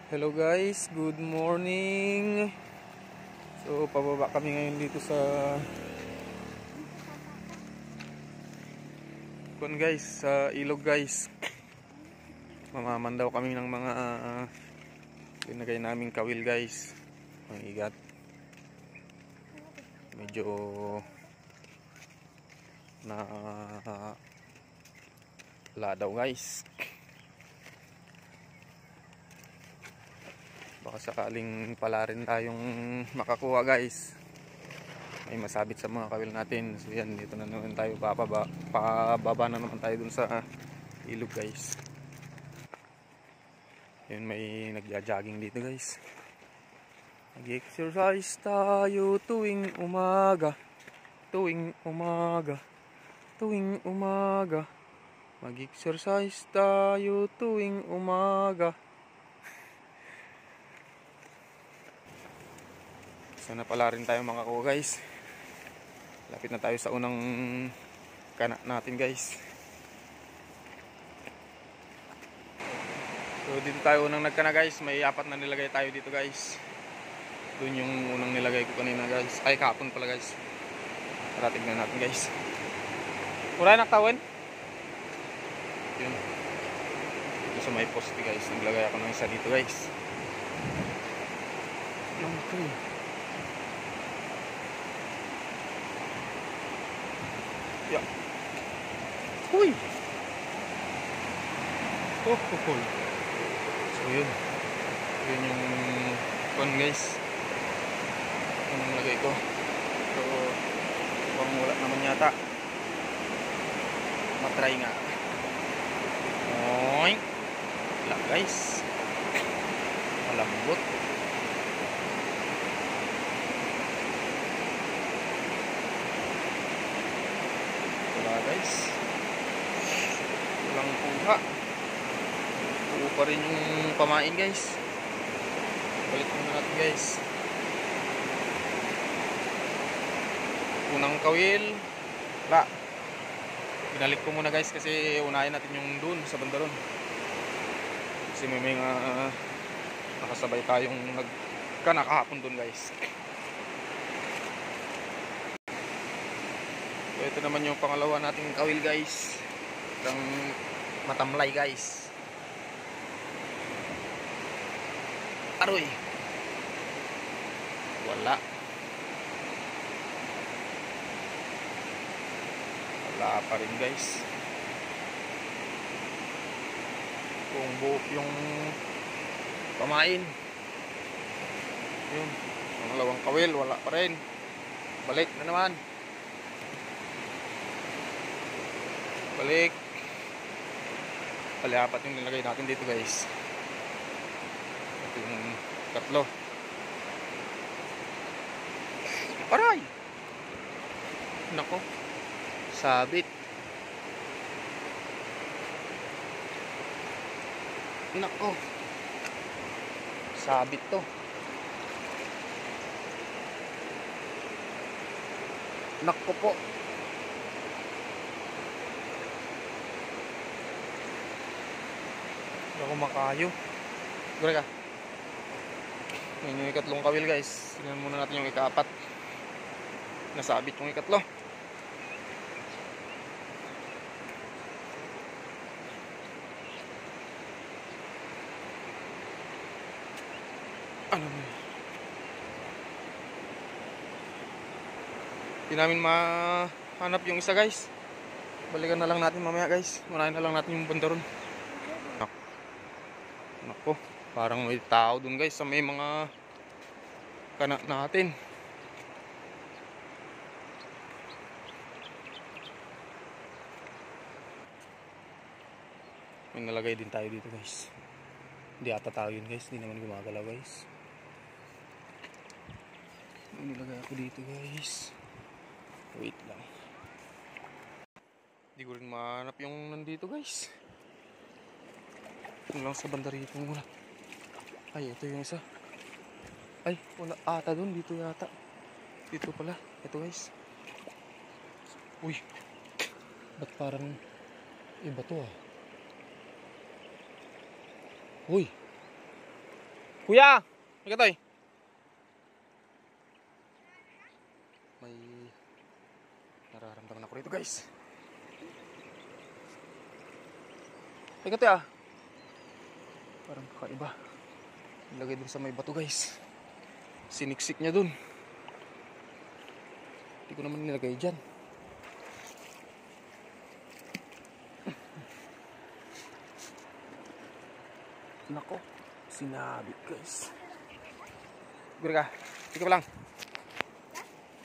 Hello guys, good morning. So pababa kami ngayon dito sa sa ilog guys. Mamaman daw kami ng mga pinagay naming kawil guys. Ang igat. Medyo na daw guys. Baka sakaling pala rin tayong makakuha guys. May masabit sa mga kawil natin. So yan, dito na naman tayo pababa na naman tayo dun sa ilog guys. Yun, may nagja-jogging dito guys. Nag-exercise tayo tuwing umaga. Tuwing umaga. Tuwing umaga. Mag-exercise tayo tuwing umaga. Sana pala rin tayo makakuha guys. Lapit na tayo sa unang kana natin guys. So dito tayo unang nagkana guys. May 4 na nilagay tayo dito guys. Doon yung unang nilagay ko kanina guys. Ay kahapon pala guys. Tara tignan natin guys. Wala naktawan? Yun. Dito sa may poste guys. Naglagay ako ng isa dito guys. Okay. Ya. Huy. Oh. So yun. Yun yung kon guys. Yung lagay ko. So mukhang wala naman yata. Matry nga. Oy. Wala guys. Malambot. Guys, walang kuha. Kuha pa rin yung pamain guys. Balik muna natin guys. Unang kawil ba, binalik ko muna guys kasi unahin natin yung dun sa banda ron. Kasi may mga nakasabay tayong nagkanakahapon dun guys. So, ito naman yung pangalawa nating kawil guys. Itong matamlay guys. Aroy. Wala. Wala pa rin guys. Kung buo yung pamain. Yun. Pangalawang kawil. Wala pa rin. Balik na naman. Balik. Bali 4 yung nilagay natin dito guys. Ito yung 3. Aray! Nako. Sabit. Nako. Sabit to. Nako po. Ako makayo. Gure ka. Ngayon yung 3 kawil guys. Tingnan muna natin yung 4. Nasabit yung 3. Ano mo? Hindi namin mahanap yung isa guys. Balikan na lang natin mamaya guys. Unahin na lang natin yung bandaron. Nako, parang may tao dun guys sa may mga kanak natin. May nalagay din tayo dito guys. Hindi ata tao yun guys, hindi naman gumagalaw guys. May nilagay ako dito guys. Wait lang. Hindi ko rin mahanap yung nandito guys. Ito lang sa banda rito muna. Ay, ito yung isa. Ay, wala ata dun. Dito yata. Dito pala. Ito guys. Uy. Ba't parang iba to ah? Uy. Kuya! May katoy. May nararamdaman ako rito guys. May katoy ah. Parang kakaiba. Nilagay dun sa may bato guys. Siniksik niya dun. Hindi ko naman nilagay dyan. Nako. Sinabi guys. Siguro ka. Tika pa lang.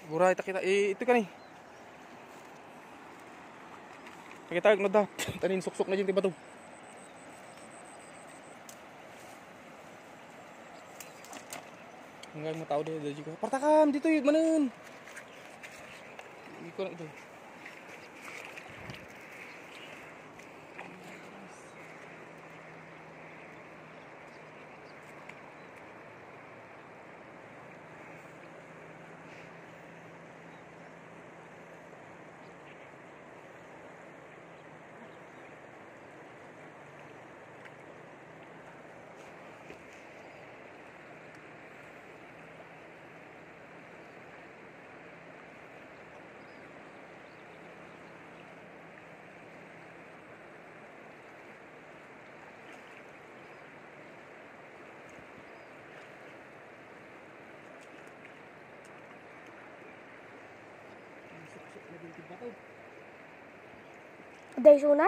Siguro kita. Ito ka ni. Pakita ko na. Tanin suksok na dyan tiba to. Hanggang mga tao dito juga. Partakam dito yun manan. Iko na ito. Day na?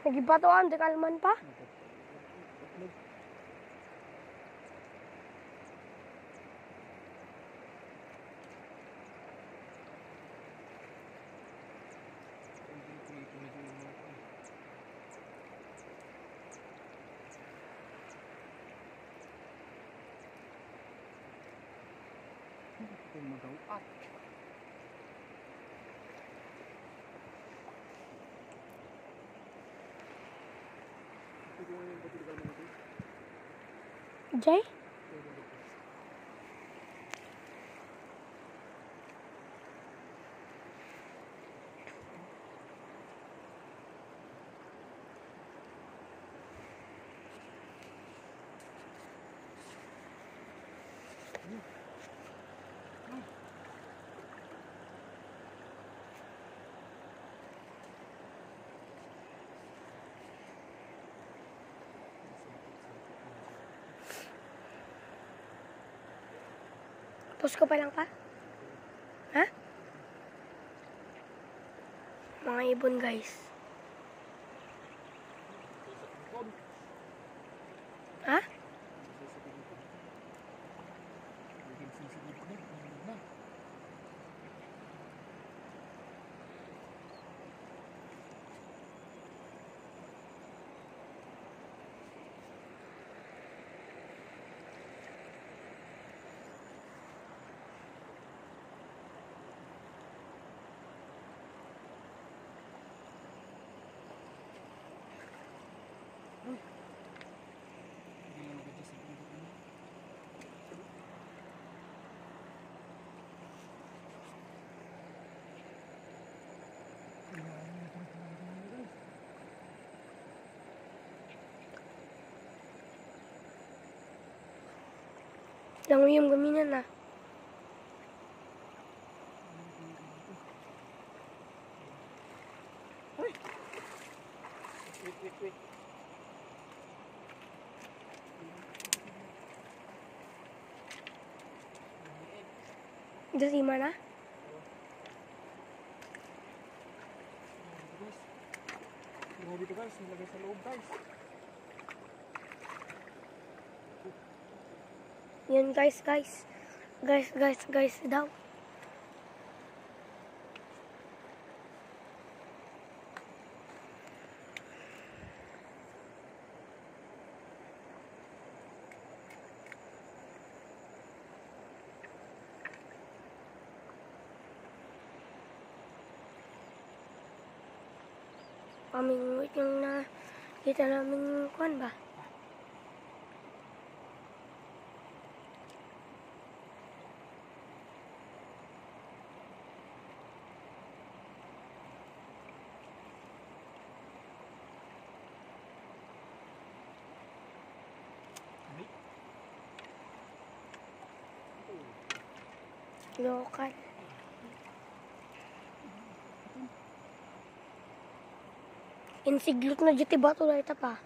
Nagibatuan, di kalman pa? Jay? Post ko pa lang pa? Ha? Mga ibon guys. Ha? Languyom gaminan na. Wait. Ito si mana? Dito guys, nilagay sa loob guys. Yan guys. Guys daw. Kaming wait yung na kita namin kuan ba? Local. Insiglot na dito ba ito na ita pa?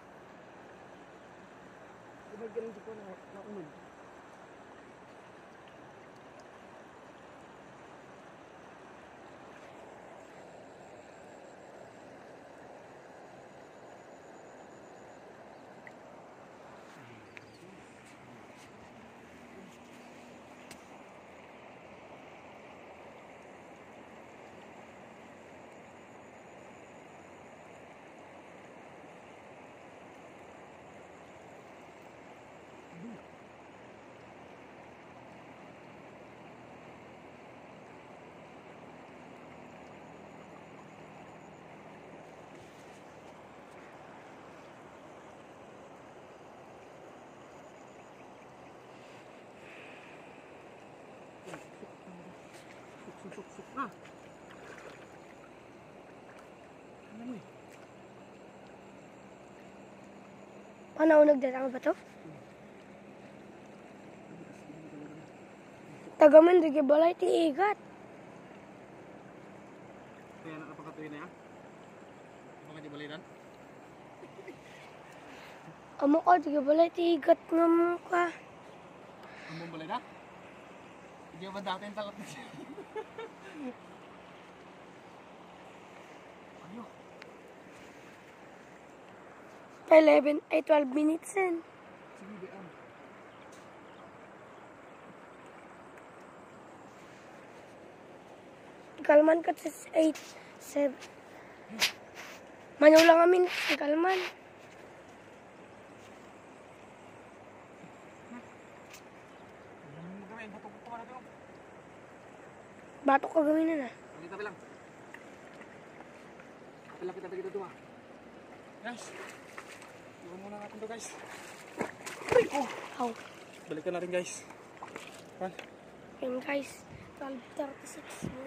Suk-suk na. Ano mo eh? Panaunog na ba ito? Tagaman, di balay ti igat. Kaya nakapakatuloy na yan? Mga di baliran? Amo ka, di balay ti igat nga mo ka. Ang buong balay na? Hindi ba dati yung talat na siya? Ano? 12 minutes in. Sige, diyan. Kalman ka sa 8, 7. Manaw lang amin, si Kalman. Gawin, batok ko pa natin. Batok ka gawin na na. Tabi lang. Tabi lang kita dito duma. Guys. Iwan muna natin to guys. Ay ko. How? Balikan natin guys. Pan. Yun guys, 12:36.